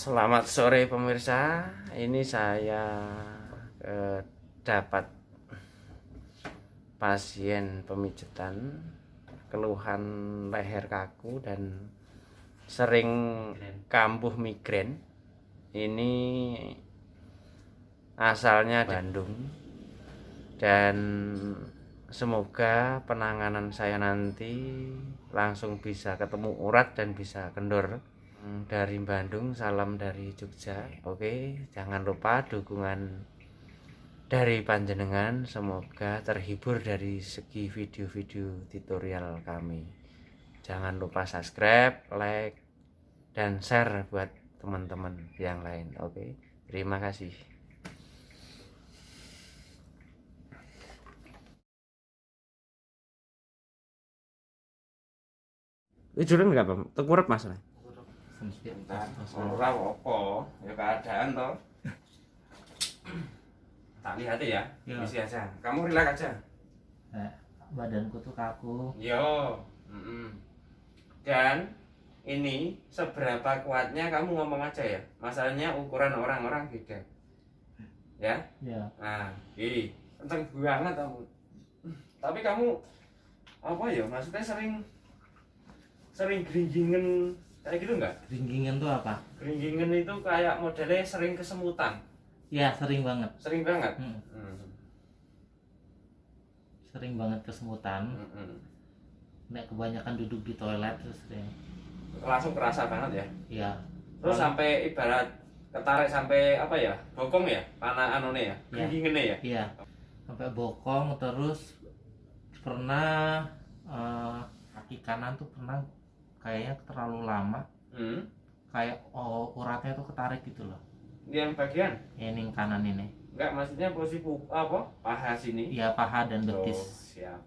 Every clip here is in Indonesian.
Selamat sore pemirsa. Ini saya dapat pasien pemijatan keluhan leher kaku dan sering kambuh migrain. Ini asalnya Bandung dan semoga penanganan saya nanti langsung bisa ketemu urat dan bisa kendor. Dari Bandung, salam dari Jogja. Oke, jangan lupa dukungan dari panjenengan, semoga terhibur dari segi video-video tutorial kami. Jangan lupa subscribe, like, dan share buat teman-teman yang lain. Oke, terima kasih. Ini jurang nggak, Bang? Tengkurap Mas. Ora apa, ya keadaan toh. Tak lihat ya, isi aja. Kamu relax aja. Badanku tuh kaku. Yo, dan ini seberapa kuatnya kamu ngomong aja ya. Masalahnya ukuran orang-orang beda. Ya? Ya. Nah, kenceng banget kamu. Tapi kamu apa ya? Maksudnya sering geringgingen kayak gitu enggak? Gringgingan tuh apa? Geringgingen itu kayak modelnya sering kesemutan. Ya, sering banget. Sering banget. Sering banget kesemutan. Nek kebanyakan duduk di toilet terus deh. Langsung kerasa banget ya. Iya. Terus sampai ibarat ketarik sampai apa ya? Bokong ya? Panah anone ya? Geringgingene ya? Iya. Sampai bokong terus pernah kaki kanan tuh pernah kayaknya terlalu lama. Kayak uratnya tuh ketarik gitu loh. Yang bagian? Yang kanan ini. Enggak, maksudnya posisi apa? Paha sini? Iya, paha dan betis. Oh, siap.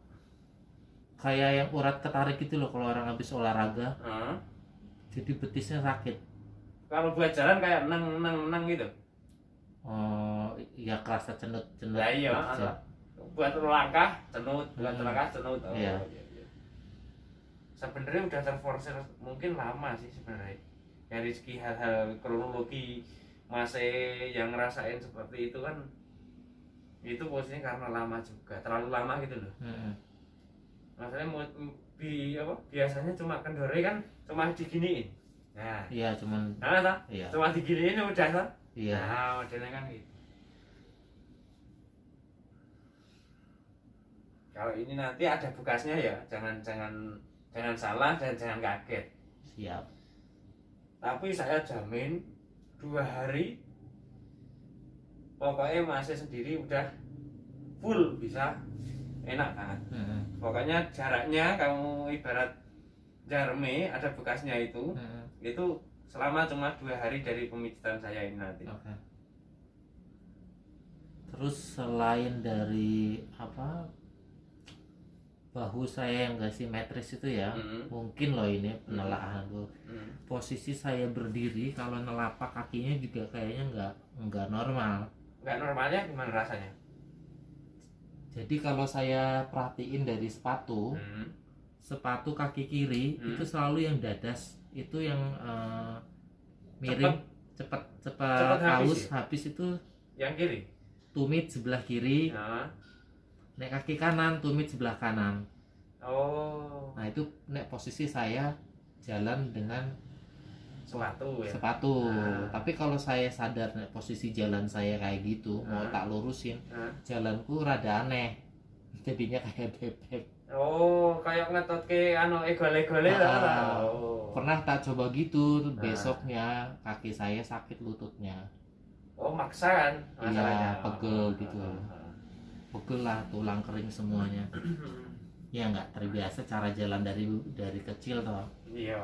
Kayak yang urat ketarik gitu loh kalau orang habis olahraga. Jadi betisnya sakit. Kalau buat jalan kayak neng gitu? Oh, ya kerasa cenut-cenut. Ya iya, buat langkah cenut, buat langkah cenut. Oh, iya. Sebenarnya udah terforsir mungkin lama sih sebenarnya. Dari segi hal-hal kronologi masih yang ngerasain seperti itu kan, itu posisinya karena lama juga, terlalu lama gitu loh. Maksudnya biasanya cuma kendore kan cuma diginiin. Nah, iya cuman. Iya. Cuma diginiin udah kan? Iya. Nah, modelnya kan gitu. Kalau ini nanti ada bekasnya ya, jangan salah dan jangan kaget. Siap. Tapi saya jamin 2 hari pokoknya masih sendiri udah full bisa enak banget. Pokoknya jaraknya kamu ibarat jarme ada bekasnya itu selama cuma 2 hari dari pemijatan saya ini nanti. Terus selain dari bahu saya yang gak simetris itu ya, mungkin loh ini penelaanku. Posisi saya berdiri kalau nelapak kakinya juga kayaknya nggak normal. Nggak normalnya gimana rasanya? Jadi kalau saya perhatiin dari sepatu kaki kiri itu selalu yang dadas itu yang miring cepat habis itu yang kiri. Tumit sebelah kiri. Nek kaki kanan tumit sebelah kanan. Oh. Nah itu nek posisi saya jalan dengan sepatu ya. Tapi kalau saya sadar nek posisi jalan saya kayak gitu, mau tak lurusin, jalanku rada aneh. Jadinya kayak bebek. Oh, kayak ngetotke egole-egole lah. Pernah tak coba gitu, besoknya kaki saya sakit lututnya. Oh, maksa kan masalahnya. Iya, pegel gitu. Pegel lah, tulang kering semuanya. Ya nggak terbiasa cara jalan dari kecil toh. Iya.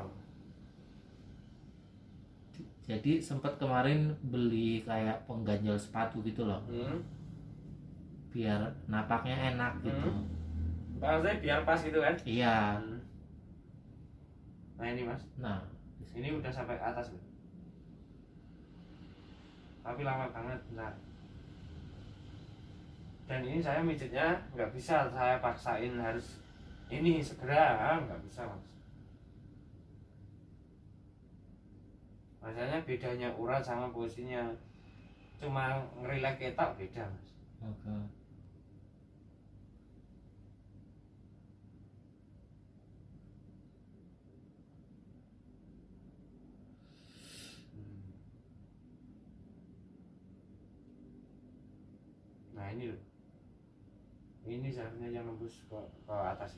Jadi sempat kemarin beli kayak pengganjal sepatu gitu loh. Biar napaknya enak gitu. Maksudnya biar pas gitu kan? Iya. Nah ini Mas. Nah, ini udah sampai atas loh. Tapi lama banget, bentar. Dan ini saya mijitnya nggak bisa saya paksain harus ini segera, nggak bisa Mas. Masalahnya bedanya urat sama posisinya cuma ngerilek ketok beda mas. Oke. Nah ini loh, ini seharusnya yang nembus ke atas.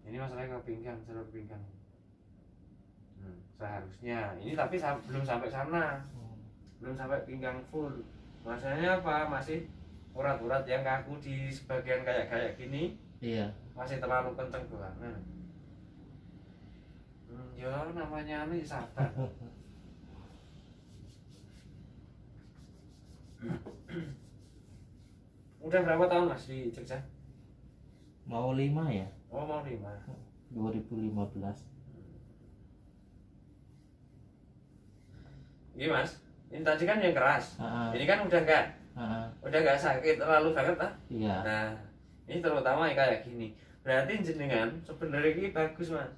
Ini masalahnya ke pinggang, seluruh pinggang. Seharusnya ini tapi belum sampai sana, belum sampai pinggang full. Masalahnya apa? Masih urat-urat yang kaku di sebagian kayak gini. Iya. Masih terlalu kenceng banget. Ya namanya ini sabar. Udah berapa tahun mas di Jogja? Mau 5 ya? Oh mau 5. 2015. Iya mas, ini tadi kan yang keras. Ini kan udah nggak sakit terlalu banget ah. Iya. Nah ini terutama yang kayak gini. Berarti jenengan sebenarnya ini bagus mas.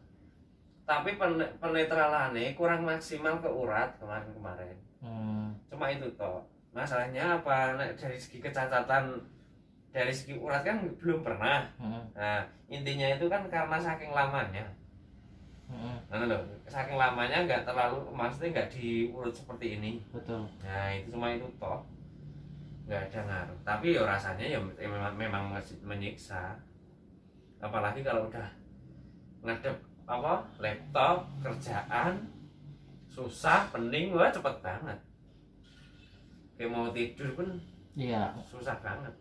Tapi penetralannya kurang maksimal ke urat kemarin. Cuma itu toh. Masalahnya apa? Dari segi kecacatan, dari segi urat kan belum pernah. Nah intinya itu kan karena saking lamanya. Nah loh, saking lamanya nggak terlalu, maksudnya nggak diurut seperti ini. Betul. Nah itu cuma itu toh, nggak ada ngaruh. Tapi ya rasanya ya memang menyiksa. Apalagi kalau udah ngadep apa laptop kerjaan susah, pening, wah cepet banget. Kayak mau tidur pun iya susah banget.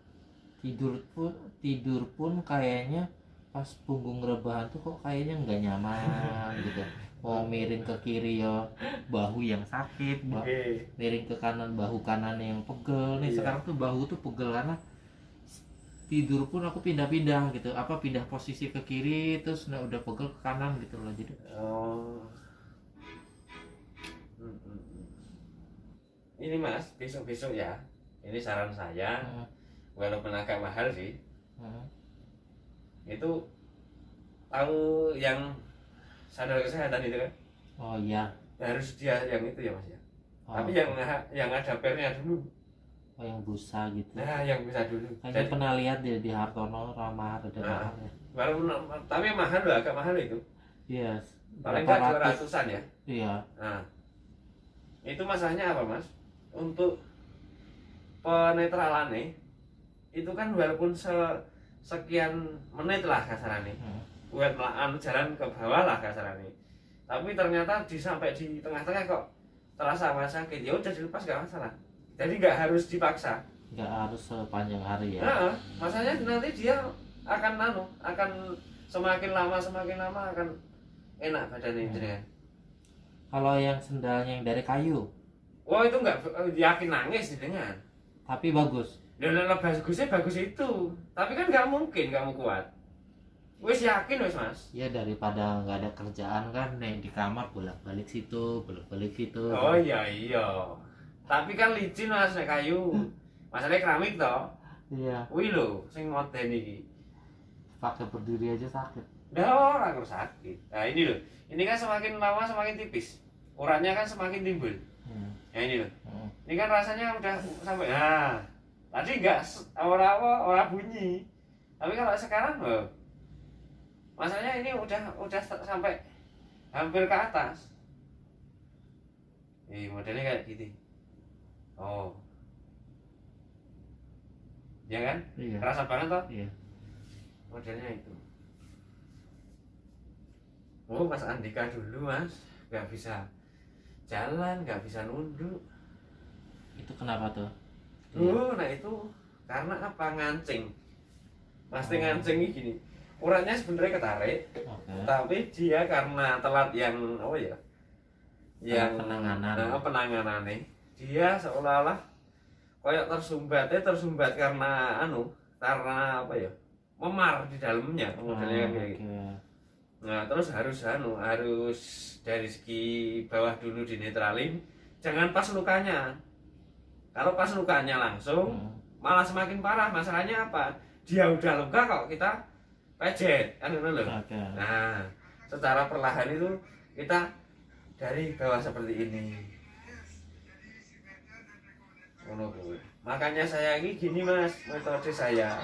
Tidur pun kayaknya pas punggung rebahan tuh kok kayaknya nggak nyaman gitu. Mau miring ke kiri ya bahu yang sakit, miring ke kanan bahu kanan yang pegel nih. Sekarang tuh bahu tuh pegel karena tidur pun aku pindah-pindah gitu, apa pindah posisi ke kiri terus udah pegel ke kanan gitu loh. Jadi ini mas, besok ya, ini saran saya, walaupun agak mahal sih, itu tahu yang sadar kesehatan itu kan? Oh iya. Harus dia yang itu ya mas ya. Tapi yang ada pernya dulu. Oh yang busa gitu. Nah yang bisa dulu. Kayaknya pernah lihat di Hartono ramah ada mahal ya. Walaupun tapi mahal loh, agak mahal itu. Iya. Paling nggak 200-an ya. Iya. Nah itu masalahnya apa mas? Untuk penetralannya itu kan walaupun sekian menit lah kasarannya, buat jalan ke bawah lah kasarannya, tapi ternyata sampai di tengah-tengah kok terasa sakit, ya udah dilepas gak masalah, jadi nggak harus dipaksa, nggak harus sepanjang hari ya. Nah, masalahnya nanti dia akan semakin lama akan enak badannya jenengan. Kalau yang sendalnya yang dari kayu, wah itu nggak yakin nangis jenengan, tapi bagus. Dan bagus itu, tapi kan nggak mungkin kamu kuat. Wes yakin wes mas? Ya daripada nggak ada kerjaan kan, nih di kamar bolak-balik situ. Oh iya. Tapi kan licin mas, nek kayu. Masalahnya keramik toh. Iya. Wih lo, sing moden iki. Pakai berdiri aja sakit. Dah orang sakit. Nah ini loh, ini kan semakin lama semakin tipis. Uratnya kan semakin timbul. Ya ini loh. Ini kan rasanya udah sampai. Nah. Tadi enggak orang bunyi. Tapi kalau sekarang masalahnya ini udah sampai hampir ke atas. Modelnya kayak gitu. Oh. Ya kan? Iya. Kerasa banget toh? Iya. Modelnya itu. Oh, Mas Andika dulu, Mas. Enggak bisa jalan, enggak bisa nunduk. Itu kenapa tuh? Nah itu karena apa? Ngancing. Pasti ngancing ini gini. Uratnya sebenarnya ketarik, tapi dia karena telat yang apa ya? Yang penanganannya. Dia seolah-olah kayak tersumbat karena karena apa ya? Memar di dalamnya modelnya kayak gitu. Nah, terus harus dari segi bawah dulu dinetralin, jangan pas lukanya. Kalau pas lukanya langsung malah semakin parah. Masalahnya apa? Dia udah luka kok kita pejet kan loh. Nah, secara perlahan itu kita dari bawah seperti ini. Makanya saya ini gini mas, metode saya.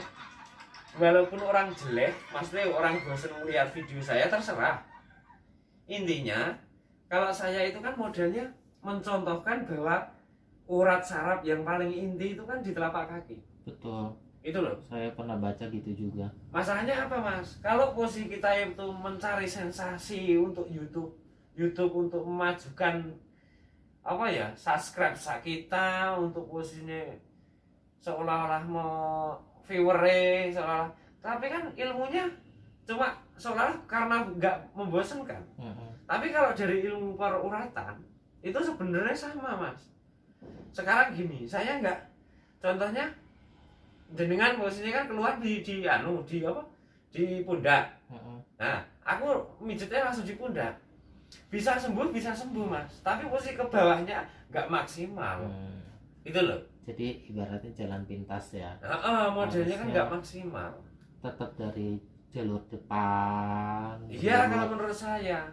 Walaupun orang jelek, maksudnya orang bosan melihat video saya, terserah. Intinya, kalau saya itu kan modelnya mencontohkan bahwa urat saraf yang paling inti itu kan di telapak kaki. Betul. Itu loh. Saya pernah baca gitu juga. Masalahnya apa mas? Kalau posisi kita itu mencari sensasi untuk YouTube untuk memajukan apa ya, subscribe kita untuk posisinya seolah-olah mau viewer seolah, tapi kan ilmunya cuma seolah karena nggak membosankan. Tapi kalau dari ilmu peruratan itu sebenarnya sama mas. Sekarang gini, saya nggak, contohnya jenengan posisinya kan keluar di apa, di pundak. Nah aku mijitnya langsung di pundak, bisa sembuh mas, tapi posisi ke bawahnya nggak maksimal. Itu loh, jadi ibaratnya jalan pintas ya. modelnya kan nggak maksimal, tetap dari jalur depan. Iya kalau menurut saya.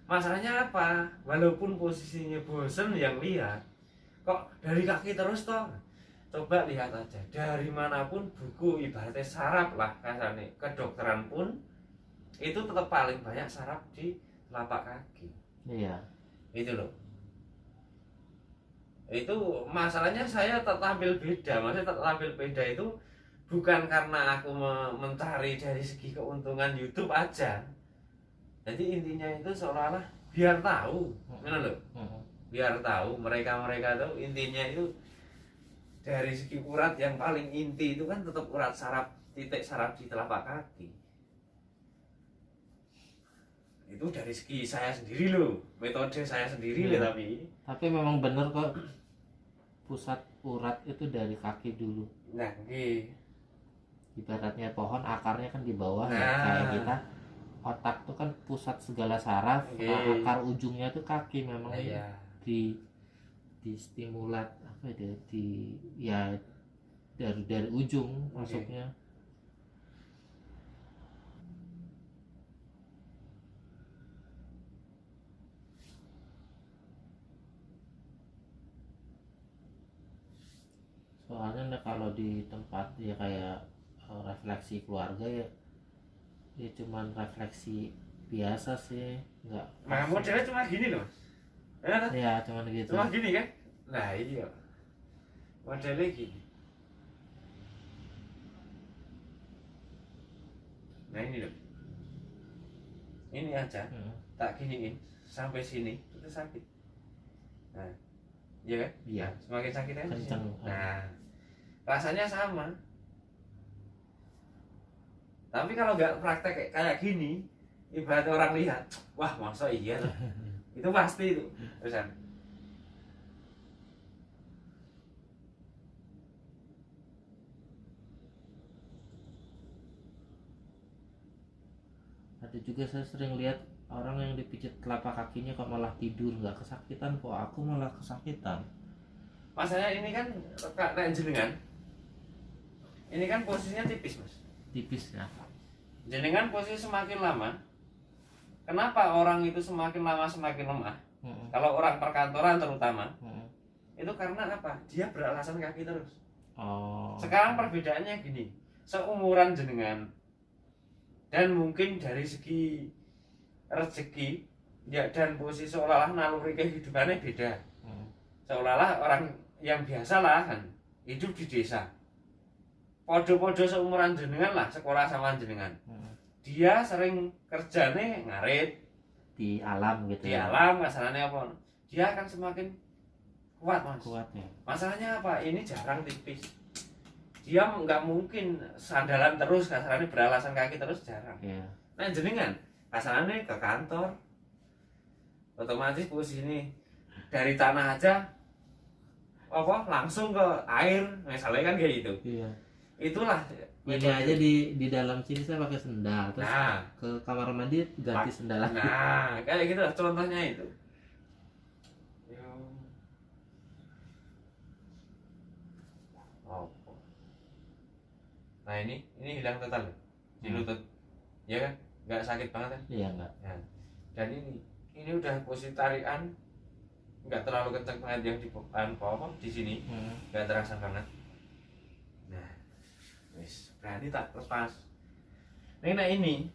Masalahnya apa? Walaupun posisinya bosen yang lihat, kok dari kaki terus toh. Coba lihat aja, dari manapun buku ibaratnya saraf lah kasarnya, kedokteran pun itu tetap paling banyak saraf di telapak kaki. Iya. Itu loh. Itu masalahnya saya tampil beda. Maksudnya tampil beda itu bukan karena aku mencari dari segi keuntungan YouTube aja. Jadi intinya itu seolah-olah biar tahu, mana loh? Biar tahu mereka tuh intinya itu dari segi urat yang paling inti itu kan tetap urat saraf, titik saraf di telapak kaki. Itu dari segi saya sendiri loh, metode saya sendiri loh. Tapi memang bener kok, pusat urat itu dari kaki dulu. Nah, ibaratnya pohon akarnya kan di bawah. Ya, kayak kita otak tuh kan pusat segala saraf. Akar ujungnya tuh kaki memang. di stimulat apa ya, dari ujung masuknya. Soalnya kalau di tempat ya kayak refleksi keluarga ya cuman refleksi biasa sih, nggak. Nah modelnya cuma gini loh. Ya cuman gitu. Cuma gini kan? Nah iya. Modelnya gini. Nah ini loh. Ini aja. Tak giniin sampai sini itu sakit. Nah, iya kan? Iya. Semakin sakit kan? Kencang. Nah, rasanya sama. Tapi kalau nggak praktek kayak gini, ibarat orang lihat, wah masa iya loh. Itu pasti itu terusan. Ada juga saya sering lihat orang yang dipijit telapak kakinya kok malah tidur, nggak kesakitan, kok aku malah kesakitan. Masalahnya ini kan kayak jenengan, ini kan posisinya tipis mas. Tipis ya. Jenengan posisi semakin lama, kenapa orang itu semakin lama semakin lemah? Kalau orang perkantoran terutama, itu karena apa? Dia beralasan kaki terus. Sekarang perbedaannya gini, seumuran jenengan dan mungkin dari segi rezeki ya, dan posisi seolah-olah naluri kehidupannya beda. Seolah-olah orang yang biasa lah kan hidup di desa, podo-podo seumuran jenengan lah, sekolah sama jenengan. Dia sering kerjanya ngarit di alam gitu. Di alam, masalahnya apa? Dia akan semakin kuat mas. Kuatnya. Masalahnya apa? Ini jarang tipis. Dia nggak mungkin sandalan terus, kasarannya beralasan kaki terus, jarang. Nah jenengan kasarannya ke kantor, otomatis posisi ini dari tanah aja apa langsung ke air, misalnya kan kayak gitu. Itulah ini aja di dalam sini saya pakai sendal, terus ke kamar mandi ganti sendal lagi. Nah kayak gitu lah contohnya itu. Nah ini hilang total di lutut, ya kan? Nggak sakit banget kan? Iya nggak. Nah, dan ini udah posisi tarikan nggak terlalu kencang banget yang di bawah di sini, nggak terasa banget. Nah, wis berani tak lepas. Nah ini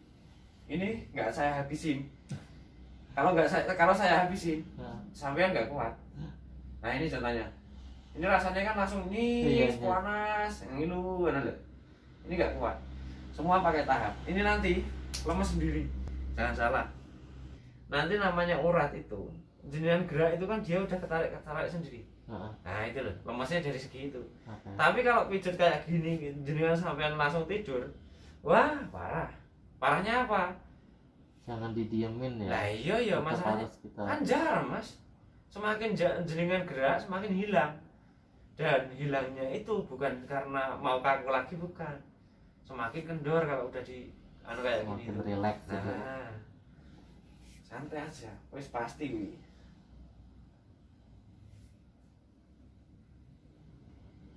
nggak saya habisin. Kalau saya habisin, sampean nggak kuat. Nah ini contohnya. Ini rasanya kan langsung nih panas, yang ngilu, ini nggak kuat. Semua pakai tahap. Ini nanti lemes sendiri. Jangan salah. Nanti namanya urat itu, jenengan gerak itu kan dia udah ketarik sendiri. Nah itu loh, lemesnya dari segi itu. Tapi kalau pijat kayak gini, jenengan sampean langsung tidur, wah parah. Parahnya apa? Jangan didiemin ya. Nah iya masalahnya kan jarang mas. Semakin jenengan gerak semakin hilang. Dan hilangnya itu bukan karena mau kaku lagi, bukan. Semakin kendor kalau udah di kayak semakin gini. Relax gitu. Nah, santai aja, wis pasti wi.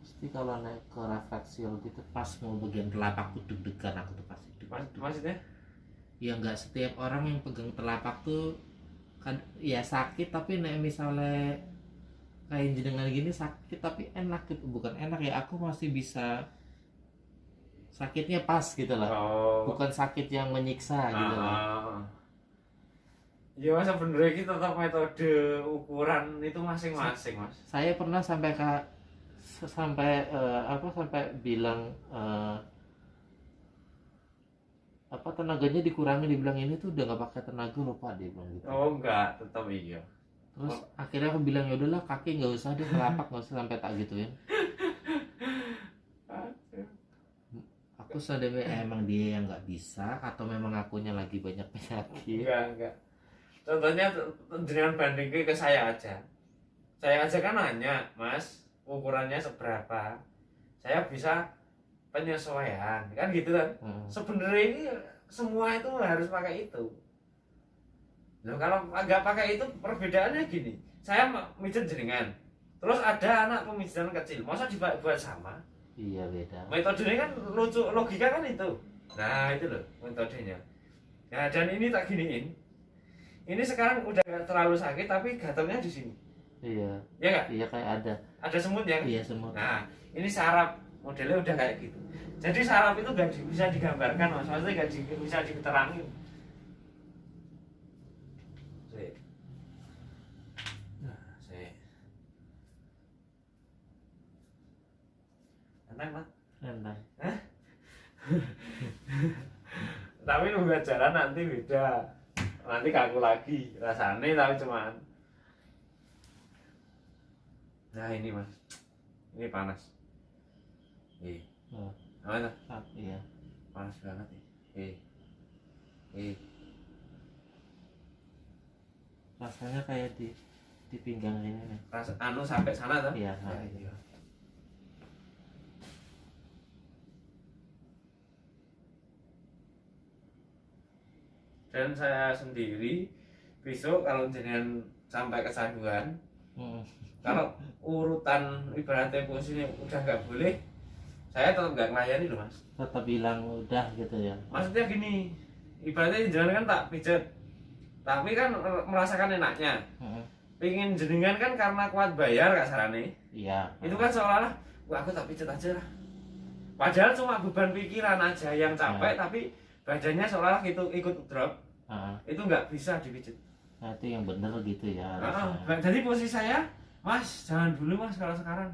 Pasti kalau naik ke refleksil gitu Pas mau bagian telapak tuh deg-degan aku tuh pasti Maksudnya? Ya nggak setiap orang yang pegang telapak tuh kan ya sakit, tapi nek misalnya kayak jenengan gini sakit tapi enak gitu, bukan enak ya, aku masih bisa sakitnya pas gitu lah. Bukan sakit yang menyiksa gitu lah. Ya mas sebenarnya kita tetap metode ukuran itu masing-masing mas. Saya pernah sampai sampai bilang tenaganya dikurangi, dibilang ini tuh udah nggak pakai tenaga loh Pak, dia bilang gitu. Oh enggak, tetap iya. Terus akhirnya aku bilang ya udahlah kaki nggak usah deh, telapak nggak usah sampai tak gituin. Aku sadar emang dia yang nggak bisa atau memang akunya lagi banyak penyakit. Enggak. Contohnya dengan banding ke saya aja. Saya aja kan nanya, Mas, ukurannya seberapa? Saya bisa penyesuaian, kan gitu kan? Sebenarnya ini semua itu harus pakai itu. Loh, kalau nggak pakai itu perbedaannya gini. Saya mijet jenengan. Terus ada anak pemijitan kecil, masa dibuat sama? Iya beda. Metodenya kan lucu, logika kan itu. Nah itu loh metodenya. Nah dan ini tak giniin. Ini sekarang udah gak terlalu sakit tapi gatalnya di sini. Iya. Ya nggak? Iya kayak ada. Ada semut ya? Iya semut. Nah ini saraf, modelnya udah kayak gitu. Jadi saraf itu gak bisa digambarkan mas, maksudnya gak bisa diterangin. Enak mas? Enak. Tapi nunggu jalan nanti beda. Nanti kaku lagi rasanya, tapi cuman. Nah ini mas, ini panas. Apa itu? Iya. Panas banget nih. Rasanya kayak di pinggang ini nih. Rasa sampai sana tuh? Iya. Iya. Dan saya sendiri besok kalau jenengan sampai kecanduan, kalau urutan ibaratnya posisinya udah nggak boleh, saya tetap nggak melayani loh mas. Tetap bilang udah gitu ya. Maksudnya gini, ibaratnya jenengan kan tak pijet, tapi kan merasakan enaknya. Pingin jenengan kan karena kuat bayar kak sarane. Iya. Itu kan seolah-olah, wah aku tak pijet aja lah. Padahal cuma beban pikiran aja yang capek, tapi badannya seolah-olah gitu ikut drop. Itu nggak bisa dipijit. Nah itu yang bener gitu ya. Jadi posisi saya, mas jangan dulu mas kalau sekarang.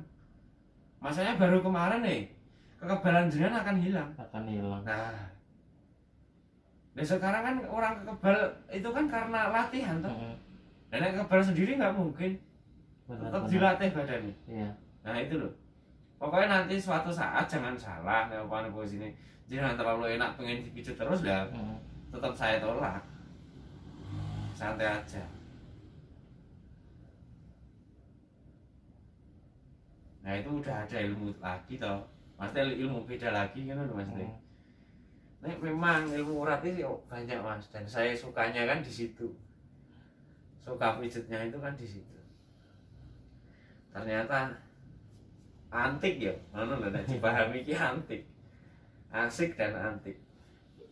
Masanya baru kemarin nih, kekebalan jenengan akan hilang. Akan hilang. Nah sekarang kan orang kekebal itu kan karena latihan tuh. Dan yang kekebal sendiri nggak mungkin. Tetap dilatih badannya. Iya. Nah itu loh. Pokoknya nanti suatu saat jangan salah kalau posisi ini jangan terlalu enak pengen dipijit terus lah. Tetap saya tolak. Santai aja. Nah itu udah ada ilmu lagi toh. Maksudnya ilmu beda lagi kan maksudnya. Nah, memang ilmu urat ini banyak mas, dan saya sukanya kan di situ. Suka pijitnya itu kan di situ. Ternyata antik ya, mana lah dipahami ki antik, asik dan antik.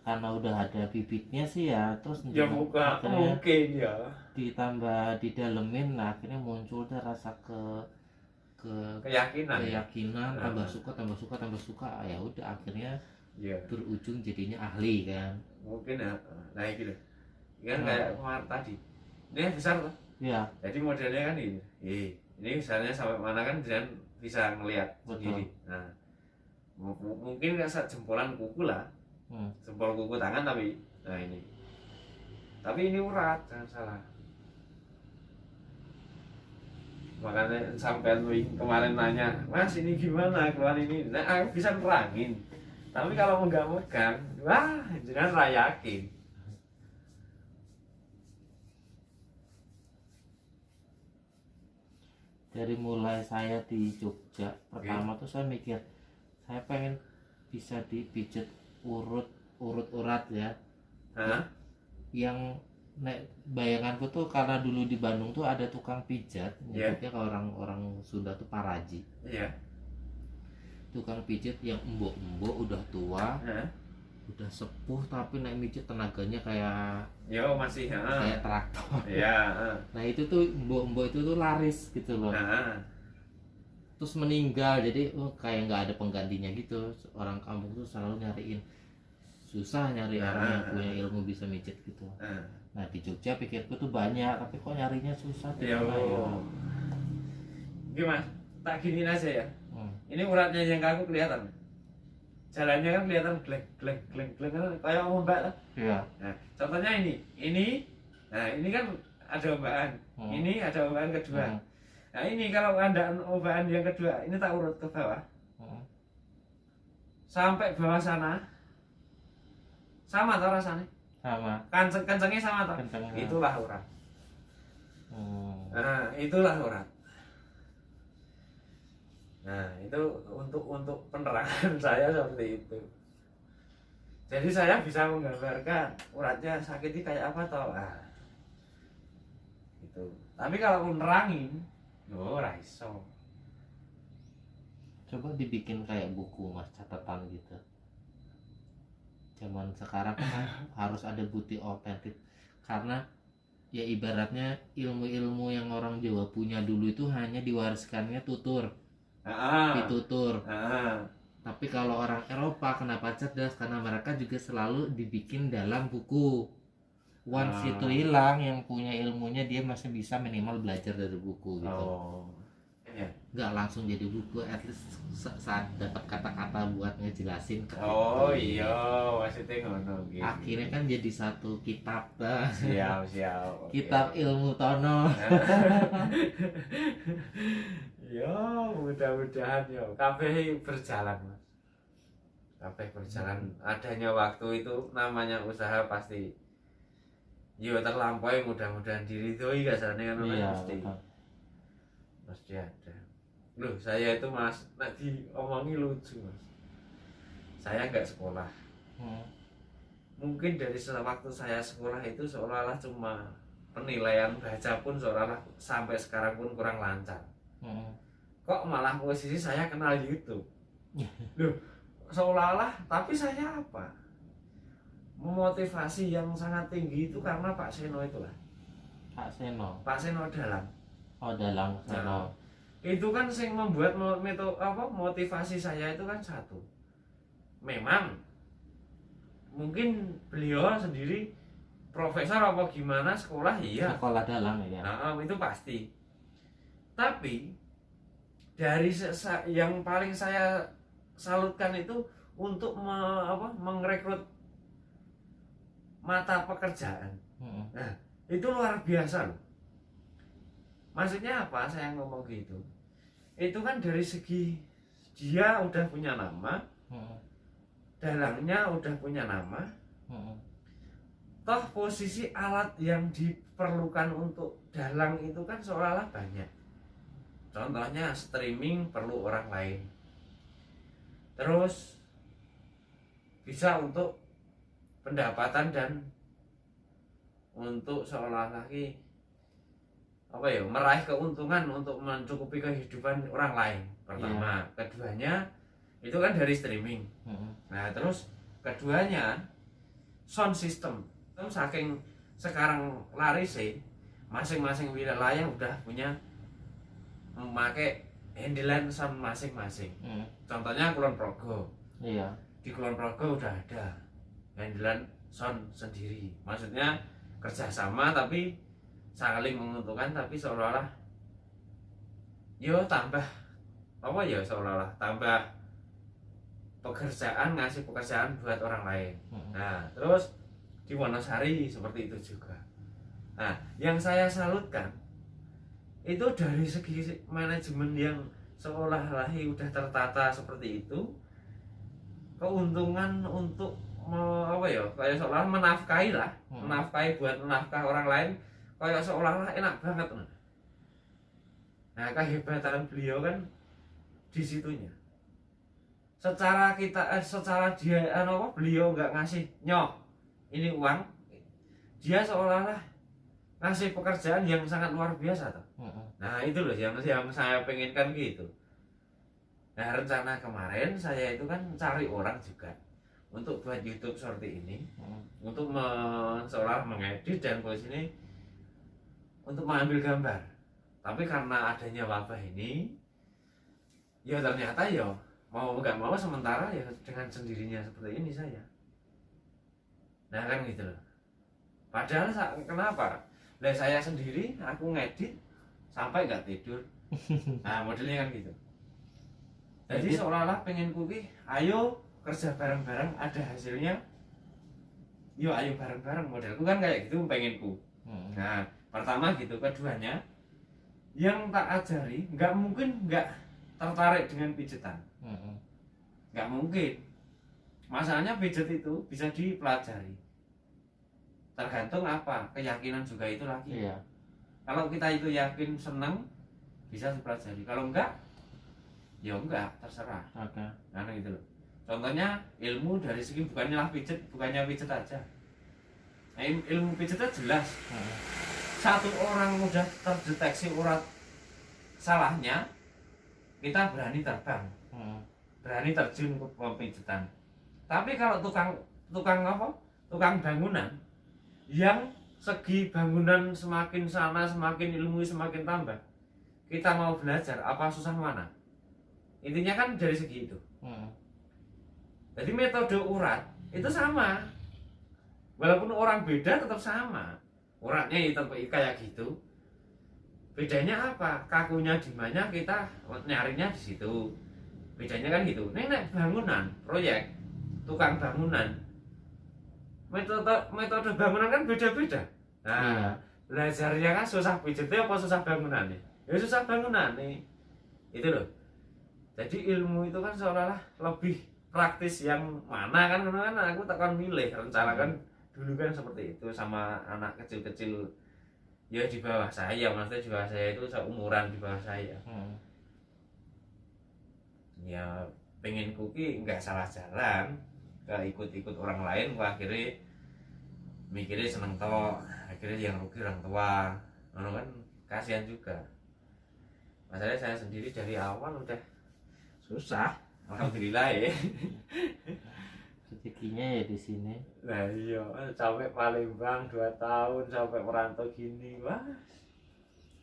karena udah ada bibitnya sih ya, terus Ya bukan akhirnya mungkin ya. ditambah didalemin, nah akhirnya muncul deh rasa Keyakinan. keyakinan, Nah. tambah suka, ya udah akhirnya Iya. berujung jadinya ahli kan. Mungkin ya. Nah ini loh. Kan kayak kemarin tadi. Ini besar loh. Ya, Jadi modelnya kan ini. Ini misalnya sampai mana kan jangan bisa ngelihat betul. sendiri. Nah, mungkin nggak jempolan kuku lah, jempol kuku tangan tapi, nah ini. Tapi ini urat, jangan salah. Makanya sampai kemarin nanya, Mas ini gimana keluar ini? Nah, aku bisa nerangin. Tapi kalau nggak megang, wah jangan rayakin. Dari mulai saya di Jogja pertama tuh saya mikir saya pengen bisa dipijet urat ya. Hah? Yang bayanganku tuh karena dulu di Bandung tuh ada tukang pijat, nyebutnya kalau orang Sunda tuh paraji. Iya. Tukang pijat yang embok-embok udah tua, udah sepuh tapi naik mijet tenaganya kayak masih kayak traktor. Iya. Nah itu tuh embok-embok itu tuh laris gitu loh. Terus meninggal, jadi kayak nggak ada penggantinya gitu. Orang kampung tuh selalu nyariin, susah nyari orang yang punya ilmu bisa mijet gitu. Nah di Jogja pikirku tuh banyak, tapi kok nyarinya susah. Gimana? Tak giniin aja ya. Ini uratnya yang kaku kelihatan. Jalannya kan kelihatan gleng kayak ombak lah. Iya. Nah, contohnya ini. Nah, ini kan ada ombakan. Ini ada ombakan kedua. Nah, ini kalau ada ombakan yang kedua, ini tak urut ke bawah. Sampai bawah sana. Sama toh rasanya? Sama. Kencengnya sama toh? Itulah urat. Nah, itulah urat. Nah, itu untuk penerangan saya seperti itu. Jadi saya bisa menggambarkan uratnya sakitnya kayak apa toh. Nah, gitu. Tapi kalau menerangin, ora iso. Coba dibikin kayak buku mas, catatan gitu. Zaman sekarang kan harus ada bukti otentik, karena ya ibaratnya ilmu-ilmu yang orang Jawa punya dulu itu hanya diwariskannya tutur, ditutur. Tapi kalau orang Eropa kenapa cerdas? Karena mereka juga selalu dibikin dalam buku. Once itu hilang, yang punya ilmunya dia masih bisa minimal belajar dari buku gitu. Nggak langsung jadi buku, at least saat dapat kata-kata buat ngejelasin. Iya, maksudnya ngono gitu. Akhirnya kan jadi satu kitab. Siap. Kitab ilmu tono. Ya, mudah-mudahan ya kabeh berjalan, Mas. Kabeh berjalan. Adanya waktu itu namanya usaha pasti yo terlampaui, mudah-mudahan diridhoi kasane kan mesti ada. Loh, saya itu Mas, nek diomongi lucu, Mas. Saya nggak sekolah. Mungkin dari waktu saya sekolah itu seolah-olah cuma penilaian baca pun seolah-olah sampai sekarang pun kurang lancar. Kok malah posisi saya kenal YouTube. Loh, seolah-olah, tapi saya apa? Memotivasi yang sangat tinggi itu karena Pak Seno itulah. Pak Seno Dalang. Oh, Dalang Seno. Itu kan yang membuat motivasi saya itu kan satu. Memang mungkin beliau sendiri profesor apa gimana sekolah, iya. Sekolah dalang ya. Nah, itu pasti. Tapi dari yang paling saya salutkan itu untuk merekrut mata pekerjaan. Nah, itu luar biasa loh. Maksudnya apa saya ngomong gitu? Itu kan dari segi dia udah punya nama, dalangnya udah punya nama, toh posisi alat yang diperlukan untuk dalang itu kan seolah-olah banyak. Contohnya streaming perlu orang lain, terus bisa untuk pendapatan dan untuk seolah-olah meraih keuntungan untuk mencukupi kehidupan orang lain. Pertama, keduanya itu kan dari streaming. Nah, terus keduanya sound system. Saking sekarang laris sih, masing-masing wilayah udah punya memakai handelan sound masing-masing. Contohnya Kulon Progo. Iya. Di Kulon Progo udah ada handelan sound sendiri. Maksudnya kerjasama tapi saling menguntungkan, tapi seolah-olah yo tambah apa ya, seolah-olah tambah pekerjaan, ngasih pekerjaan buat orang lain. Nah, terus di Wonosari seperti itu juga. Nah, yang saya salutkan itu dari segi manajemen yang seolah-olah udah tertata seperti itu, keuntungan untuk apa ya, kayak seolah menafkahi lah, menafkahi buat menafkah orang lain, kayak seolah-olah enak banget. Nah, kehebatan beliau kan di situnya. Secara dia apa, beliau nggak ngasih nyok ini uang, dia seolah-olah ngasih pekerjaan yang sangat luar biasa toh. Nah, itu loh yang saya pengenkan gitu. Nah, rencana kemarin saya itu kan cari orang juga untuk buat YouTube seperti ini, untuk seolah mengedit dan posisi ini untuk mengambil gambar. Tapi karena adanya wabah ini, ya ternyata ya mau nggak mau sementara ya dengan sendirinya seperti ini saya. Nah kan gitu loh. Padahal kenapa? Lah saya sendiri aku ngedit sampai nggak tidur. Nah modelnya kan gitu. Jadi seolah-olah pengen kuki, ayo kerja bareng-bareng, ada hasilnya. Yo ayo bareng-bareng, modelku kan kayak gitu pengenku. Nah pertama gitu, keduanya yang tak ajari nggak mungkin nggak tertarik dengan pijetan. Nggak mungkin. Masalahnya pijet itu bisa dipelajari. Tergantung apa, keyakinan juga itu lagi. Iya. Kalau kita itu yakin, senang, bisa dipelajari. Kalau enggak, ya enggak, terserah. Oke. Nah gitu loh. Contohnya ilmu dari segi bukannya lah pijet, bukannya pijet aja. Nah, ilmu pijetnya jelas. Satu orang mudah terdeteksi urat salahnya, kita berani terbang, berani terjun ke pijetan. Tapi kalau tukang apa? Tukang bangunan yang segi bangunan semakin sana semakin ilmu semakin tambah, kita mau belajar apa susah mana, intinya kan dari segi itu. Jadi metode urat itu sama, walaupun orang beda tetap sama uratnya itu kayak gitu. Bedanya apa, kakunya di mana, kita nyarinya di situ. Bedanya kan gitu. Nek bangunan proyek, tukang bangunan, metode bangunan kan beda-beda. Nah, belajarnya kan susah pijetnya apa susah bangunan nih? Ya susah bangunan nih. Itu loh. Jadi ilmu itu kan seolah-olah lebih praktis yang mana kan aku takkan milih, rencanakan dulu kan seperti itu sama anak kecil-kecil ya di bawah saya, maksudnya di bawah saya itu seumuran di bawah saya. Ya pengen kuki nggak salah jalan, nggak ikut-ikut orang lain, akhirnya mikirnya seneng toh, akhirnya yang rugi orang tua, kan kasihan juga. Masalahnya saya sendiri dari awal udah susah, alhamdulillah ya. Rezekinya ya di sini. Nah iya, sampai Palembang 2 tahun, sampai merantau gini, Mas.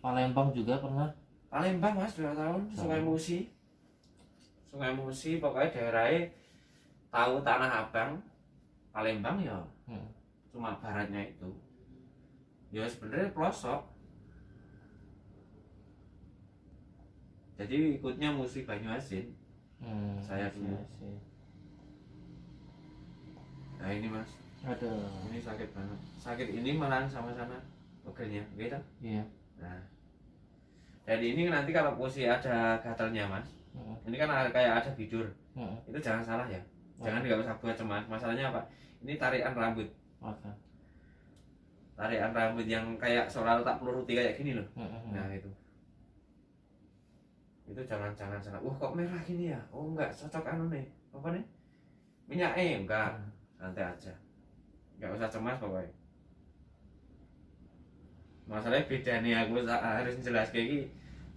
Palembang juga pernah. Palembang Mas 2 tahun, Sungai Musi. Sungai Musi pokoknya daerahnya tahu Tanah Abang, Palembang ya. Cuma baratnya itu. Ya sebenarnya pelosok. Jadi ikutnya Musi Banyuasin. Saya dulu. Nah ini Mas. Aduh. Ini sakit banget. Sakit ini malah sama-sama pegelnya, gitu. Iya. Nah. Jadi ini nanti kalau posisi ada gatalnya Mas. Ini kan kayak ada bidur. Itu jangan salah ya. Jangan nggak usah buat cemas. Masalahnya apa? Ini tarikan rambut. Tarikan rambut yang kayak seolah tak peluruti kayak gini loh. Nah itu jangan salah. Kok merah gini ya? Oh enggak cocok anu nih. Apa nih? Minyak enggak. Santai aja. Enggak usah cemas pokoknya. Masalahnya beda nih, aku harus jelas kayak gini.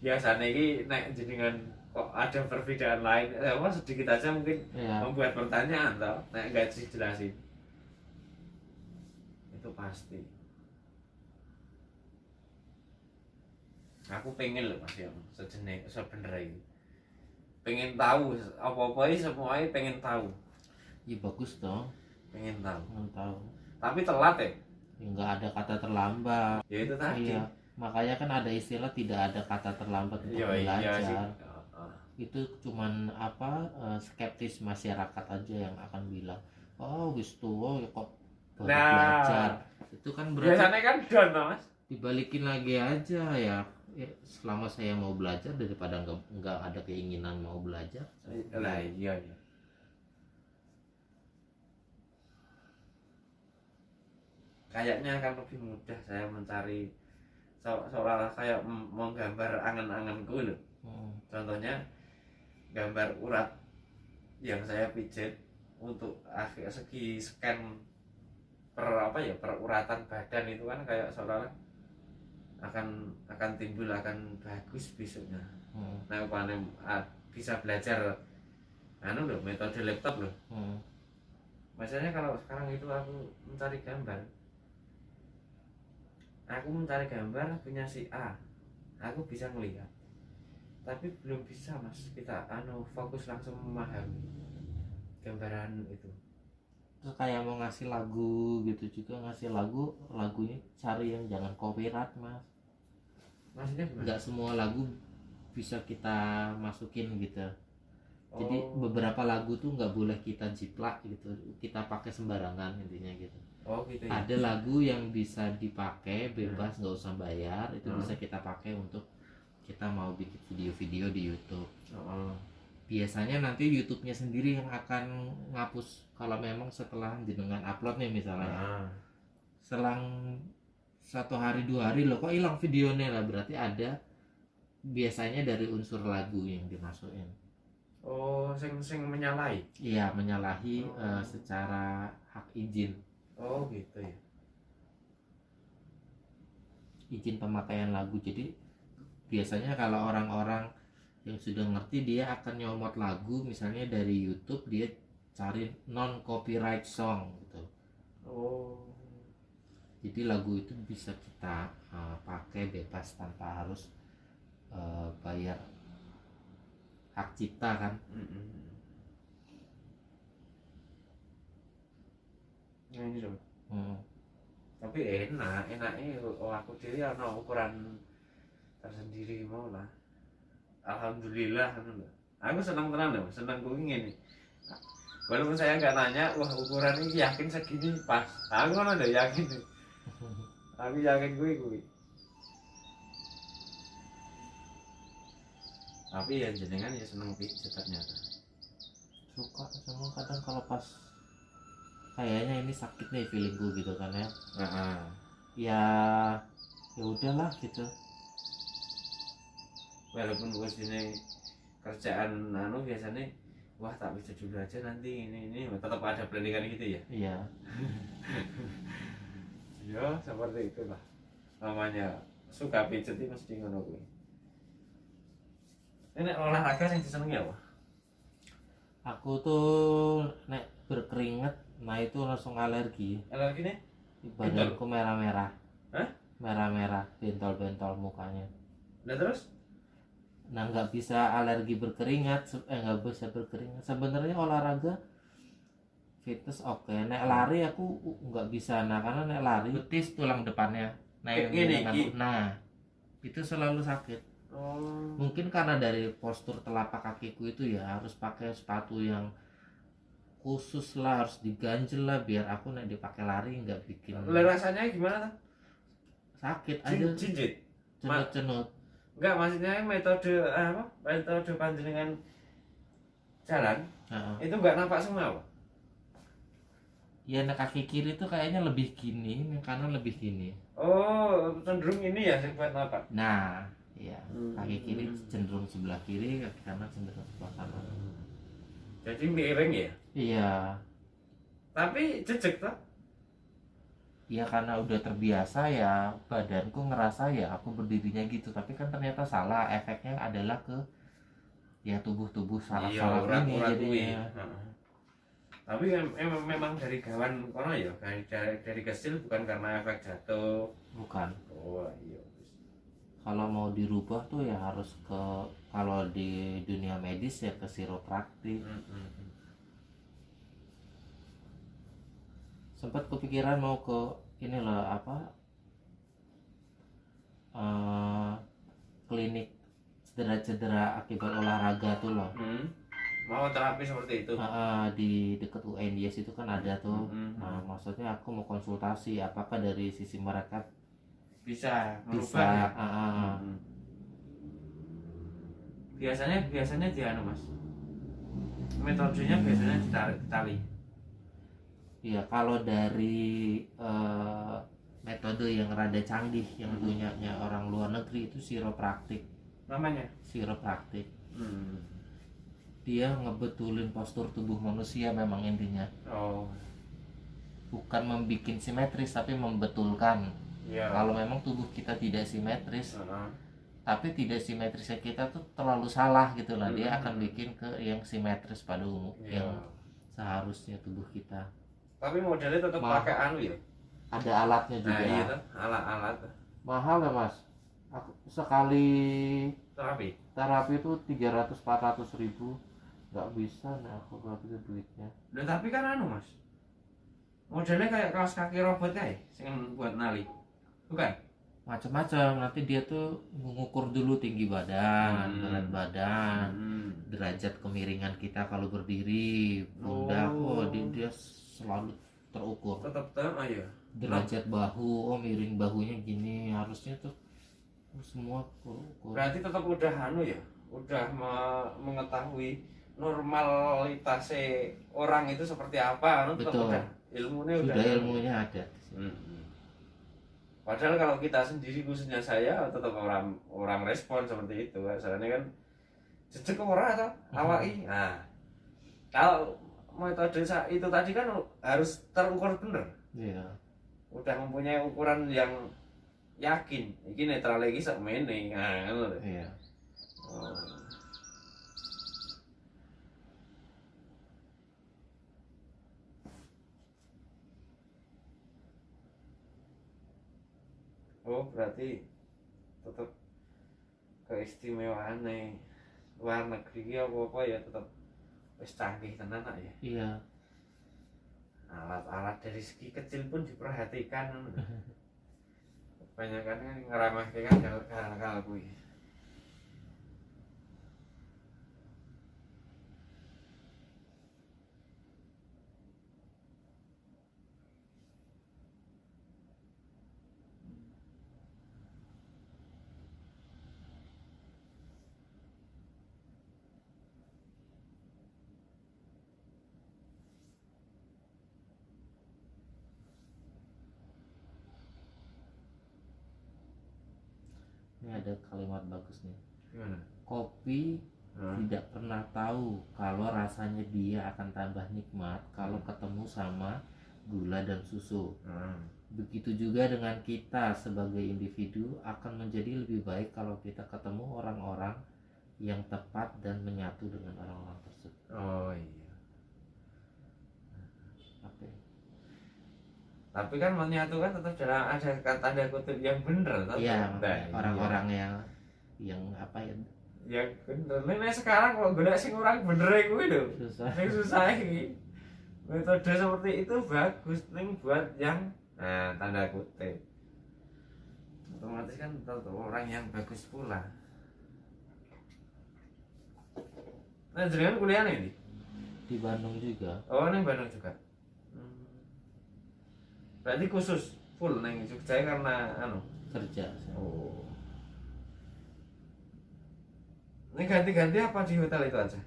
Biasanya ini naik jenengan kok ada perbedaan lain. Apa sedikit aja mungkin membuat pertanyaan toh. Nek enggak dijelasin. itu pasti. Aku pengen loh Mas yang sejenis sebenarnya itu. Pengen tahu apa-apa ini semuanya pengen tahu. Ya bagus dong, Pengen tahu. pengen tahu. Tapi telat ya. Ya, nggak ada kata terlambat. Ya itu tadi. Iya, makanya kan ada istilah tidak ada kata terlambat untuk Iya iya sih. belajar. Itu cuman apa, skeptis masyarakat aja yang akan bilang, oh wis tua ya kok baru Nah. belajar. Itu kan berarti Biasanya kan don Mas. dibalikin lagi aja ya. Ya, selama saya mau belajar daripada nggak ada keinginan mau belajar. Lah iya iya. Kayaknya akan lebih mudah saya mencari seolah-olah kayak mau gambar angan-anganku loh. Contohnya gambar urat yang saya pijat untuk akhir segi scan per apa ya, per uratan badan itu kan kayak seolah-olah akan timbul, akan bagus besoknya. Nah paling bisa belajar anu loh, metode laptop loh. Maksudnya kalau sekarang itu aku mencari gambar, punya si A, aku bisa melihat, tapi belum bisa Mas kita fokus langsung memahami gambaran itu. Terus kayak mau ngasih lagu gitu juga, ngasih lagunya cari yang jangan copyright Mas. Maksudnya gimana? Nggak semua lagu bisa kita masukin gitu. Jadi Oh. beberapa lagu tuh nggak boleh kita jiplak gitu, kita pakai sembarangan intinya gitu. Oh gitu ya. Ada lagu yang bisa dipakai bebas, nggak usah bayar, itu bisa kita pakai untuk kita mau bikin video-video di YouTube. Oh. Biasanya nanti YouTube-nya sendiri yang akan ngapus kalau memang setelah jenengan upload nih misalnya. Selang 1 hari 2 hari loh kok hilang videonya, lah berarti ada biasanya dari unsur lagu yang dimasukin. Oh, sing menyalahi. Iya, menyalahi secara hak izin. Oh gitu ya. Izin pemakaian lagu. Jadi biasanya kalau orang-orang yang sudah ngerti, dia akan nyomot lagu misalnya dari YouTube, dia cari non copyright song gitu. Oh. Jadi lagu itu bisa kita pakai bebas tanpa harus bayar hak cipta kan. Nah ini loh. Tapi enaknya aku diri ada ukuran tersendiri mau lah. Alhamdulillah aku senang tenan loh, senang gue ini. Walaupun saya nggak nanya, wah ukuran ini yakin segini pas. Aku kan udah yakin. Aku yakin gue. Tapi ya jenengan ya seneng pijat ternyata. Suka sama kadang kalau pas kayaknya ini sakit nih feelingku gitu kan ya. Ya udahlah gitu. Walaupun bos ini kerjaan biasanya wah tak bisa dulu aja nanti ini tetap ada planningan gitu ya. Iya. Ya seperti itulah namanya suka pijat itu mesti ngono kuwi. Ini olahraga yang disenengi apa? Aku tuh nek berkeringat, nah itu langsung alergi. Alergi nih? Badanku merah-merah. Hah? Merah-merah, bentol-bentol mukanya. Nah terus? Nah nggak bisa alergi berkeringat, nggak bisa berkeringat. Sebenarnya olahraga fitness oke. Nek lari aku nggak bisa, nah karena nek lari betis tulang depannya. Nah yang nah itu selalu sakit. Oh. Mungkin karena dari postur telapak kakiku itu ya harus pakai sepatu yang khusus lah, harus diganjel lah biar aku nek dipakai lari nggak bikin Rasanya gimana tuh? sakit aja. Jinjit? Cenut-cenut. Enggak, maksudnya metode apa? Metode panjenengan jalan itu enggak nampak semua apa? Ya nek kaki kiri tuh kayaknya lebih gini, yang kanan lebih gini. Oh, cenderung ini ya sing buat nampak. Nah, iya, kaki kiri cenderung sebelah kiri, kaki kanan cenderung sebelah kanan. Jadi miring ya? Iya. Tapi jejek tuh. Ya karena udah terbiasa ya, badanku ngerasa ya aku berdirinya gitu, tapi kan ternyata salah. Efeknya adalah ke ya tubuh-tubuh saraf-saraf ini jadinya. Tapi memang dari gawan kono ya, dari kecil, bukan karena efek jatuh. Bukan. Oh iya. Kalau mau dirubah tuh ya harus ke, kalau di dunia medis ya ke chiropraktik. Sempat kepikiran mau ke inilah apa, klinik cedera-cedera akibat olahraga tuh loh. Mau terapi seperti itu? Di dekat UNYS itu kan ada tuh. Nah, maksudnya aku mau konsultasi apakah dari sisi mereka bisa bisa. ya? Biasanya di anu mas, metodenya biasanya ditarik tali. Iya, kalau dari metode yang rada canggih yang punyanya orang luar negeri itu chiropraktik. Namanya Chiropraktik. Dia ngebetulin postur tubuh manusia memang intinya. Oh. Bukan membikin simetris tapi membetulkan. Iya. Kalau memang tubuh kita tidak simetris, tapi tidak simetrisnya kita tuh terlalu salah gitu lah, dia akan bikin ke yang simetris pada yang seharusnya tubuh kita. Tapi modelnya tetap pakai anu ya? Ada alatnya juga. Nah, iya tuh, alat-alat. Mahal ya mas. Aku sekali terapi itu 300-400 ribu. Nggak bisa nih aku kalau itu duitnya. Dan tapi kan anu mas, modelnya kayak kaos kaki robot kayak yang buat nali, bukan? Macam-macam, nanti dia tuh mengukur dulu tinggi badan, berat badan, derajat kemiringan kita kalau berdiri, pundak, dia selalu terukur. Tetap aja. Derajat bahu, miring bahunya gini, harusnya tuh semua ukur. Berarti tetap udah anu ya, udah mengetahui normalitasnya orang itu seperti apa, betul. Udah ilmunya ilmunya ada. Padahal kalau kita sendiri, khususnya saya, tetap orang respon seperti itu. Soalnya kan jejak orang atau awaki. Nah, kalau metode itu tadi kan harus terukur bener. Iya. Udah mempunyai ukuran yang yakin. Ini netral lagi sak mene. Nah, kan. Iya. Oh, berarti tetap keistimewaan nih luar negeri apa ya, tetap wis canggih tenan ya. Iya. Alat-alat dari segi kecil pun diperhatikan. Kebanyakan kan ngeramahkan hal-hal kuwi. Ini ada kalimat bagus nih. Gimana? Kopi tidak pernah tahu kalau rasanya dia akan tambah nikmat kalau ketemu sama gula dan susu. Begitu juga dengan kita sebagai individu akan menjadi lebih baik kalau kita ketemu orang-orang yang tepat dan menyatu dengan orang-orang tersebut. Oh iya. Oke. Tapi kan menyatu kan tetap dalam ada tanda kutip yang bener. Iya, orang-orang yang apa ya? Yang bener. Nih sekarang kalau gue sing orang bener gue itu susah ini. Metode seperti itu bagus nih buat yang tanda kutip. Otomatis kan tetap orang yang bagus pula. Nah, jenengan kuliah nih Di Bandung juga. Oh, nih Bandung juga. Berarti khusus full neng Jogja karena Kerja. Oh. Ini ganti-ganti apa di hotel itu aja?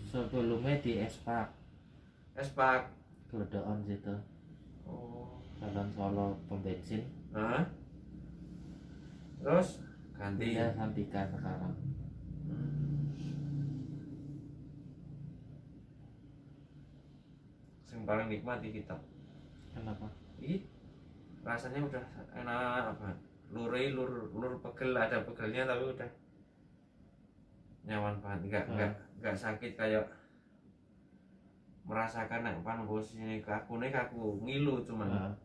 Sebelumnya di Espak. Espak. Geledokan situ. Oh. Jalan Solo pom bensin. Terus ganti. Ya, Santika sekarang. Yang paling nikmati kita. Kenapa? Rasanya udah enak apa? Lur pegel, ada pegelnya tapi udah nyaman banget, enggak sakit kayak merasakan nek pan posisi kaku ngilu cuman.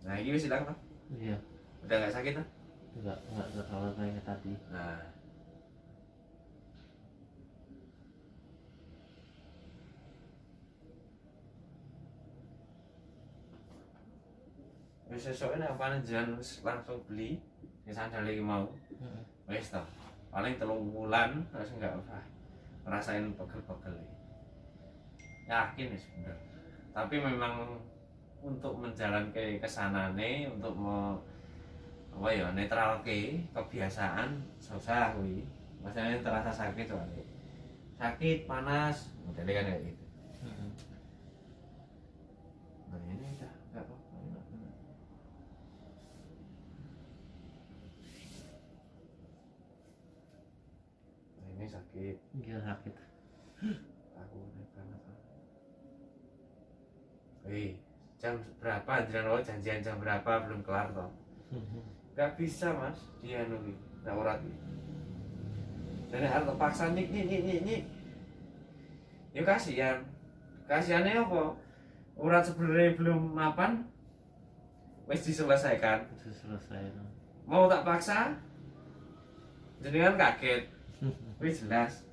Nah, ini wis hilang, Pak. Iya. Udah nggak sakit, Pak? Enggak terlalu kayak tadi. Nah. Wis sesuk nek apa jangan langsung beli sing sandal iki mau. Wis toh. Paling 3 bulan terus enggak usah ngerasain pegel-pegel. Yakin wis bener. Tapi memang untuk menjalankan kesanane untuk apa ya netralke kebiasaan susah kuwi. Maksudnya terasa sakit soalnya. Sakit, panas, modelnya kan kayak gitu. Nah, ini udah enggak apa-apa. Nah, ini sakit. Iya sakit. Aku naik banget. Jam berapa anjuran janjian jam berapa belum kelar toh? Gak bisa mas, dia nunggu nggak urat nih. Dan harus terpaksa nyik. Ya kasihannya apa? Urat sebenarnya belum mapan, wis diselesaikan. Selesai. Mau tak paksa, jenengan kaget, wis jelas.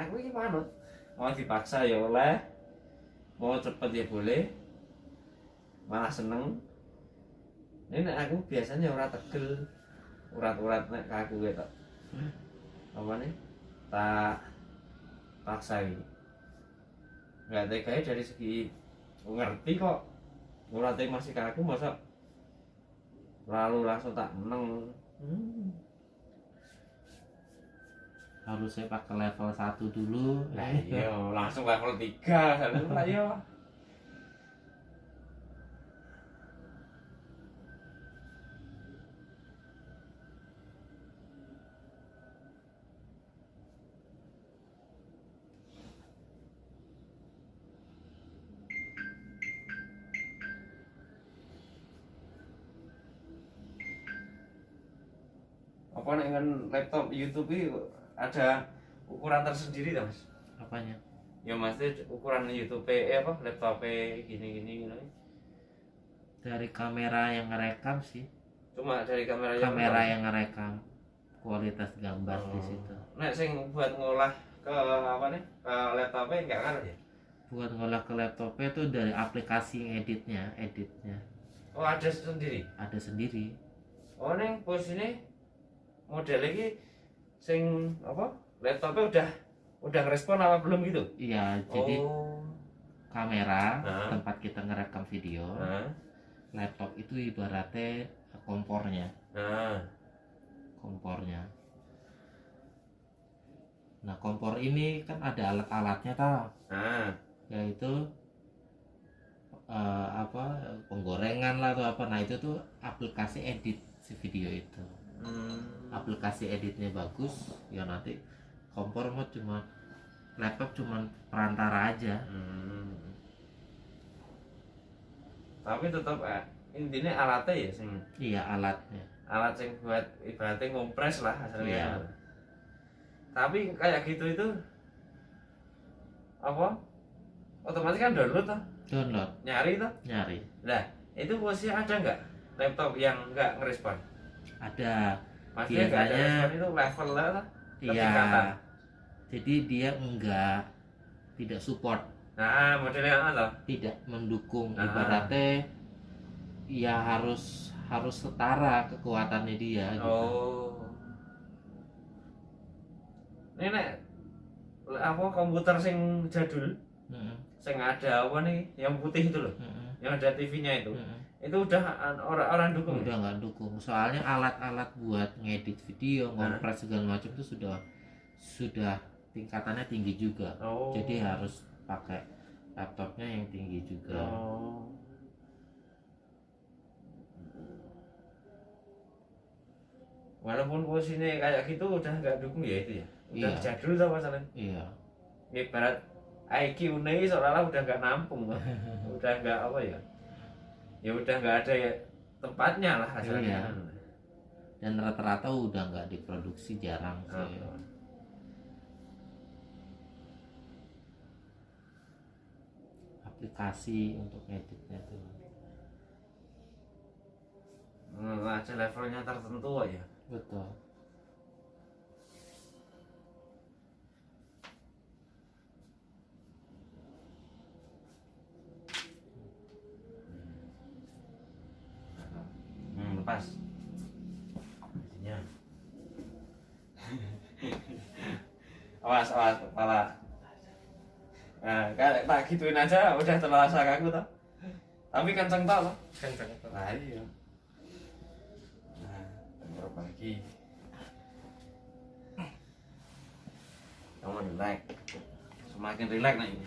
Aku ini manut, mau dipaksa ya oleh, mau cepet ya boleh, malah seneng. Ini aku biasanya urat tegel, urat nek kaku gitu. Apa nih? Tak paksa ini. Nggak tega dari segi ngerti kok, uratnya masih kaku masa lalu langsung tak meneng. Harus saya pakai level 1 dulu. Nah iya, langsung level 3 lah ya. Apa dengan laptop YouTube ini ada ukuran tersendiri tak mas? Apanya? Ya maksudnya ukuran YouTube apa laptop gini. Dari kamera yang ngerekam sih. Cuma dari kamera yang ngerekam kualitas gambar di situ. Nek sing buat ngolah ke apa nih ke laptopnya enggak kan ya? Buat ngolah ke laptopnya tuh dari aplikasi editnya. Oh ada sendiri? Ada sendiri. Oh neng pos ini model ini sing apa laptopnya udah ngerespon apa belum gitu? Iya, jadi kamera Nah. tempat kita ngerekam video. Nah. Laptop itu ibaratnya kompornya. Nah. Nah, kompor ini kan ada alat-alatnya tau. Nah. Yaitu penggorengan lah atau apa. Nah, itu tuh aplikasi edit si video itu. Aplikasi editnya bagus, ya nanti kompor mah laptop cuma perantara aja. Tapi tetap intinya alatnya ya sing. Iya, alatnya. Alat sing buat ibaratnya ngompres lah hasilnya. Iya. Tapi kayak gitu itu apa? Otomatis kan download toh? Download. Nyari toh? Nyari. Nah, itu posisi ada nggak laptop yang nggak ngerespon? Ada. Maksudnya nggak ada Biasanya respon itu level lah toh? iya. Jadi dia tidak support. Nah, modelnya apa? Tidak mendukung. Nah. Ibaratnya ya harus setara kekuatannya dia gitu. Oh. Ini nek apa komputer sing jadul, sing ada apa nih yang putih itu loh, yang ada TV-nya itu udah orang dukung. Udah nggak dukung. Soalnya alat-alat buat ngedit video, ngompres segala macam itu sudah tingkatannya tinggi juga. Oh. Jadi harus pakai laptopnya yang tinggi juga. Oh. walaupun posisinya kayak gitu udah nggak dukung ya itu ya, udah Iya. jadul tuh masalahnya. Iya. Ibarat IQ nih seolah-olah udah nggak nampung Pak. Udah nggak apa ya, ya udah nggak ada ya tempatnya lah hasilnya. Iya. Dan rata-rata udah nggak diproduksi, jarang sih. Aplikasi untuk editnya tuh. Ada levelnya tertentu ya. Betul. Lepas isinya. awas kepala. Nah, kayak tak gituin aja udah terasa kaku toh. Tapi kenceng toh. Kenceng itu. Nah, iya. Nah, terbagi. Kamu relax. Semakin relax nah ini.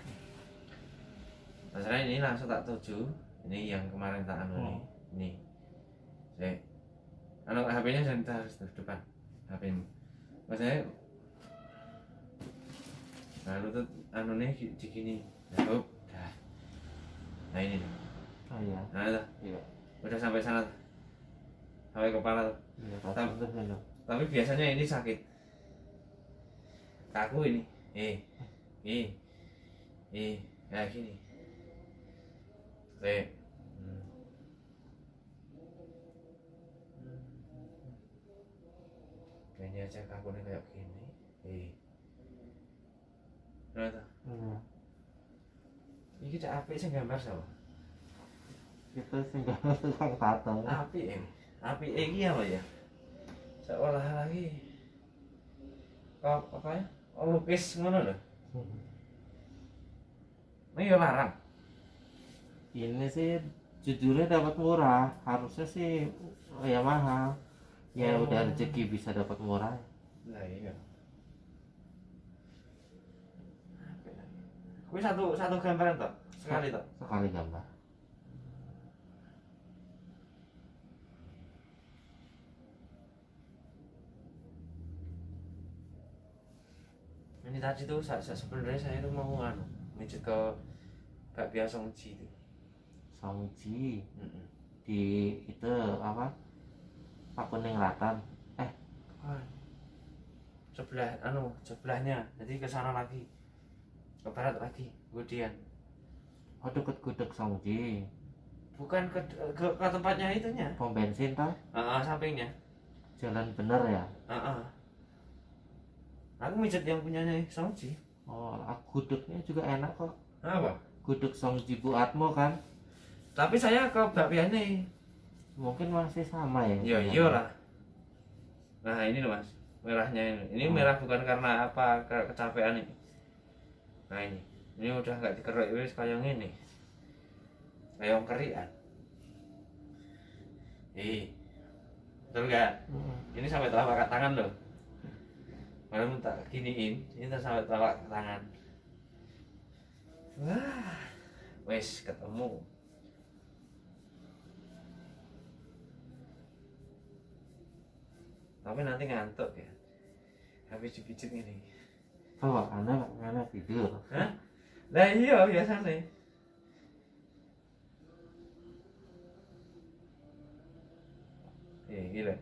Masalahnya ini langsung tak tuju. Ini yang kemarin tak anu nih. Ini. Saya anu HP-nya jangan harus di depan. HP-nya. Maksudnya nah lutut anu nih di gini. Nah, dah. Nah ini nih. Oh iya. Nah, itu. Iya. Udah sampai sana. Sampai kepala tuh. Iya, Tapi biasanya ini sakit. Kaku ini. Kayak gini. Saya kayaknya aja kakunya kayak gini. Nah, tuh. Ini cak apik sing gambar sapa? Itu sih nggak tukang tato. Apik ini. Apik iki apa ya? Seolah lagi. Apa ya? Oh, lukis ngono lho. Ini ya larang. Ini sih jujurnya dapat murah, harusnya sih ya mahal. Ya udah rezeki bisa dapat murah. Lah iya. Kuwi satu gambaran toh? Sekali toh? Sekali gambar. Ini tadi tuh sebenarnya saya tuh mau mijit ke bakpia Songji itu. Songji di itu apa? Pakunenglatan. Sebelahnya. Jadi ke sana lagi. Ke barat lagi, kemudian. Oh, deket gudeg Songji. Bukan ke tempatnya itunya. Pom bensin tah? Sampingnya. Jalan bener ya? Aku mijit yang punyanya Songji. Oh, gudegnya juga enak kok. Apa? Gudeg Songji Bu Atmo kan? Tapi saya ke bakpianya. Mungkin masih sama ya? Ya iyalah. Nah ini loh mas, merahnya ini. Ini merah bukan karena apa kecapean ini. Nah ini udah nggak dikeruk wis kayak gini. Kayak kerian. Betul nggak? Ini sampai telapak tangan loh. Malah tak giniin, ini sampai telapak tangan. Wah, wes ketemu. Tapi nanti ngantuk ya. Habis dipijit ini. Oh, anak tidur. Hah? Lah iya biasanya. Gila.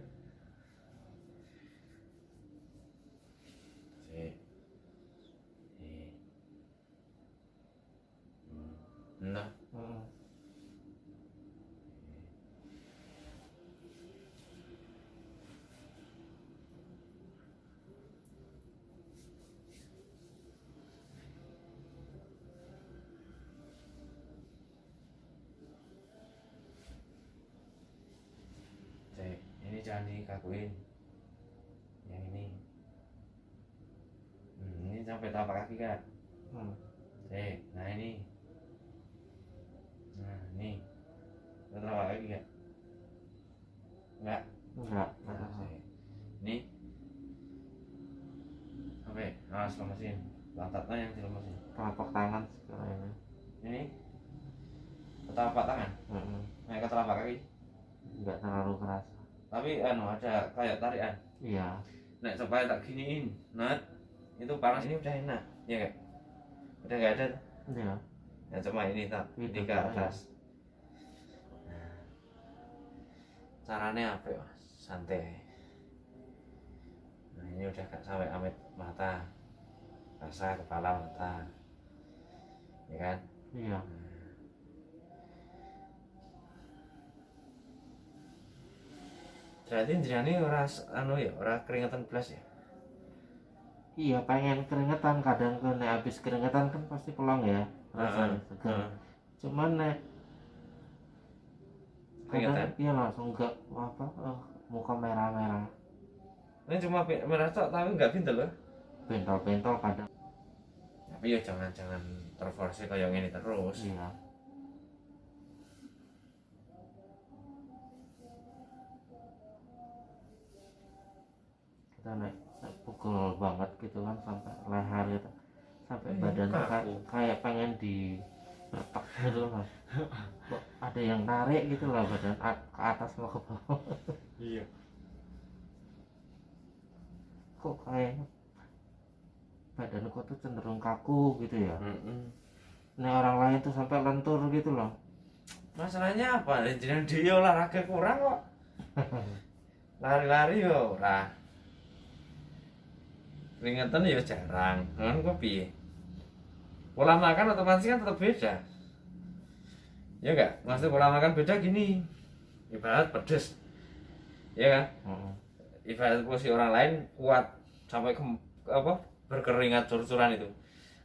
Nah. Ini jangan dikakuin. Yang ini. Ini sampai telapak kaki kan? Nah ini. Nah ini. Telapak kaki kan? Enggak. Ini. Sampai, lemesin. Lantatnya yang dilemesin. Telapak tangan sekarang Ini. Telapak tangan. Nah, ke telapak kaki. Enggak terlalu keras. tapi ada kayak tarian. Iya. Nek supaya tak giniin, itu panas ini udah enak, ya kayak udah nggak ada. Iya. Ya cuma ini tak ini ke atas. Nah, caranya apa ya? Santai. Nah ini udah gak sampai amit mata, rasa kepala mata, ya kan? Iya. Berarti ini ora keringetan belas ya? Iya, pengen keringetan, kadang kan nek habis keringetan kan pasti pelong ya rasanya segar. Cuman nek kadang Keringetan? iya langsung enggak muka merah-merah, Ini cuma merah tok tapi nggak pintel loh. bentol-bentol kadang. Tapi ya jangan terforce kayak ini terus. Iya. Kita nek pukul banget gitu kan sampai leher gitu, sampai badan kayak pengen di bertek gitu lah. Kok ada yang narik gitu lah badan ke atas mau ke bawah. Iya. Kok kayak badanku tuh cenderung kaku gitu ya. Nah orang lain tuh sampai lentur gitu loh. Masalahnya apa? Jangan dia olahraga kurang kok. Lari-lari yo ora. Keringetan ya jarang. Kan kok piye? Pola makan otomatis kan tetap beda. Ya enggak? Maksud pola makan beda gini. Ibarat pedes. Ya kan? Ibarat porsi orang lain kuat sampai berkeringat cur-curan itu.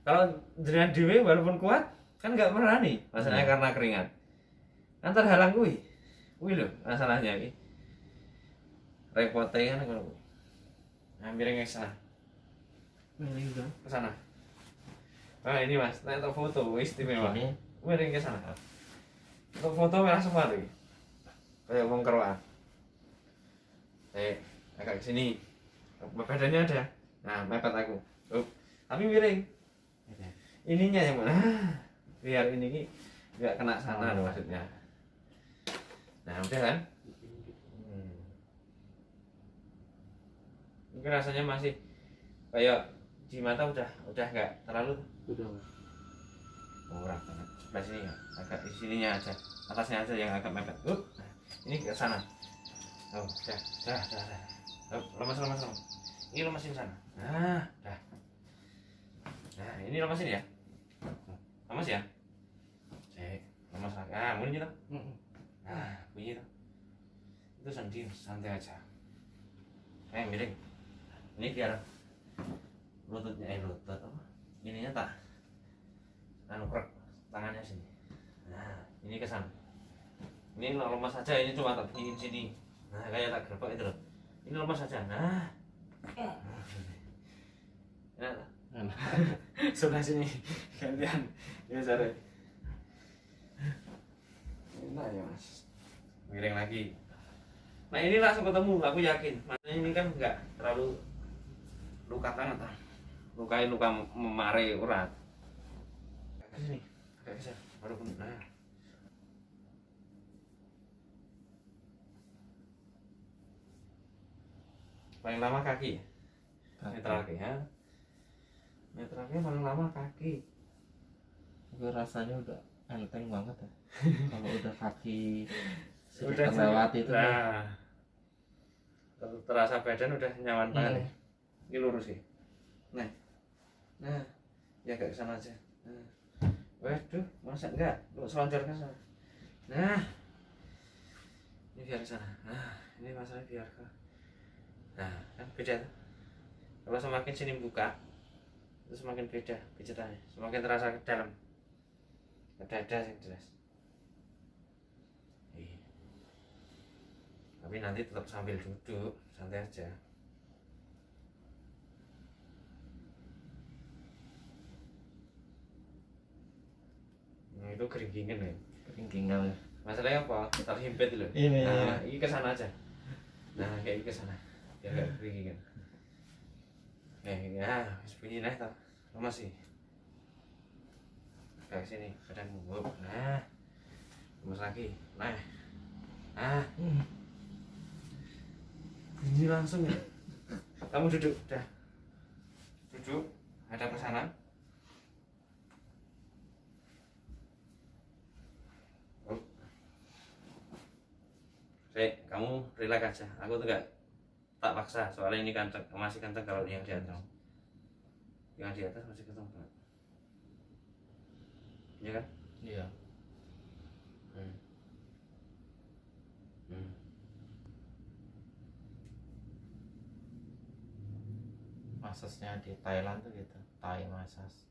Kalau jenengan dhewe walaupun kuat kan nggak berani, masalahnya karena keringat. Kan terhalang kuwi lho masalahnya iki. Repotnya kan kalau kuwi. Nah, miring ke sana. Ke sana. Ah ini Mas, nah untuk foto istimewa. Miring ke sana. Untuk foto merah semua tuh. Kayak wong kerokan. Agak ke sini. Badannya ada. Nah, mepet aku. Tapi miring. Ininya yang mana? Biar ini nggak kena sana loh maksudnya. Nah, udah kan? Mungkin rasanya masih kayak di mata udah nggak terlalu. Udah. Murah banget. Sebelah sini ya, agak di sininya aja. Atasnya aja yang agak mepet. Ini ke sana. Dah. Lemas. Ini lemasin sana. Nah, dah. Nah, ini lemasin ya. Lemas ya. Lemas lagi. Bunyi gitu. Bunyi gitu. Itu santai aja. Miring. Ini biar lututnya lutut apa? Ininya tak krek tangannya sini. Nah, ini ke sana. Ini lemas saja, ini cuma tak bunyiin sini. Nah, kayak tak gerbek itu loh. Ini lemas saja. Nah. Sebelah sini gantian ya sare. Enak ya Mas. Miring lagi. Nah ini langsung ketemu, aku yakin. Makanya ini kan enggak terlalu luka banget lah. Luka memare urat. Ke sini. Agak geser. Baru nah. Paling lama kaki. Netral kaki ya. Netralnya paling lama kaki. Gue rasanya udah enteng banget ya. Kalau udah kaki sudah terlewati itu. Nah, terasa badan udah nyaman banget. Ini lurus sih. Nah, ya agak kesana aja. Nah, waduh, masa enggak? Lu selonjor ke sana. Nah, ini biar ke sana. Nah, ini masalahnya biar ke. Nah, kan beda tuh. Kalau semakin sini buka, itu semakin beda pijatannya, semakin terasa ke dalam, ke dada yang jelas. Tapi nanti tetap sambil duduk, santai aja. Nah, itu keringkingan ya. Keringkingan. Masalahnya apa? Terhimpit loh. Nah, ini ke sana aja. Nah, kayak ke sana. Biar gak keringkingan. Ya, bunyi nah tak. Masih. Kayak sini, badan mungguk. Nah. Lemas lagi. Nah. langsung ya. Kamu duduk, dah. Duduk, ada pesanan. Kamu relax aja. Aku tuh gak tak paksa, soalnya ini kenceng, masih kenceng kalau yang di atas. Yang di atas masih kenceng banget. Iya kan? Iya. Masasnya di Thailand tuh gitu, Thai masas.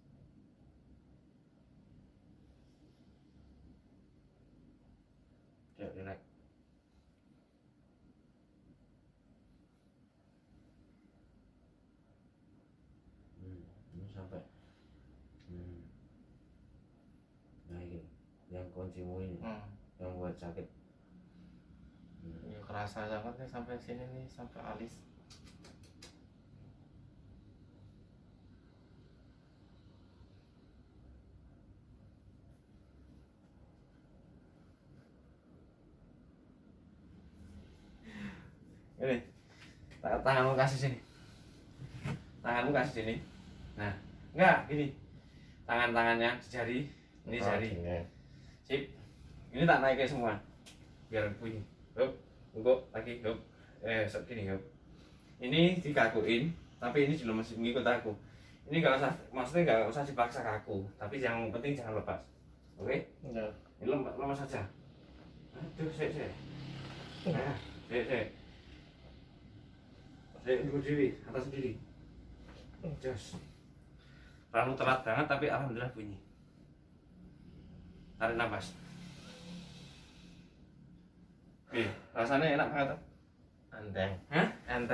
Ya, relax. Ini sampai. Nah ini yang kuncimu ini, yang buat sakit. Ya, kerasa banget nih sampai sini nih, sampai alis. Ini tanganmu kasih sini, tanganmu kasih sini. Nah, enggak gini, tangannya di jari, ini jari. Sip, ini tak naikin semua, biar bunyi. Hop, bungkuk lagi, hop, gini, hop. Ini dikakuin, tapi ini juga masih mengikut aku. Ini nggak usah, maksudnya nggak usah dipaksa ke aku, tapi yang penting jangan lepas. Oke? Iya. Ini lemas saja. Aduh, sik. Nah, sik. Duduk diri, atas sendiri. Jos. Terlalu telat banget tapi alhamdulillah bunyi. Tarik nafas. Oke, rasanya enak banget. Enteng. Hah? Enteng.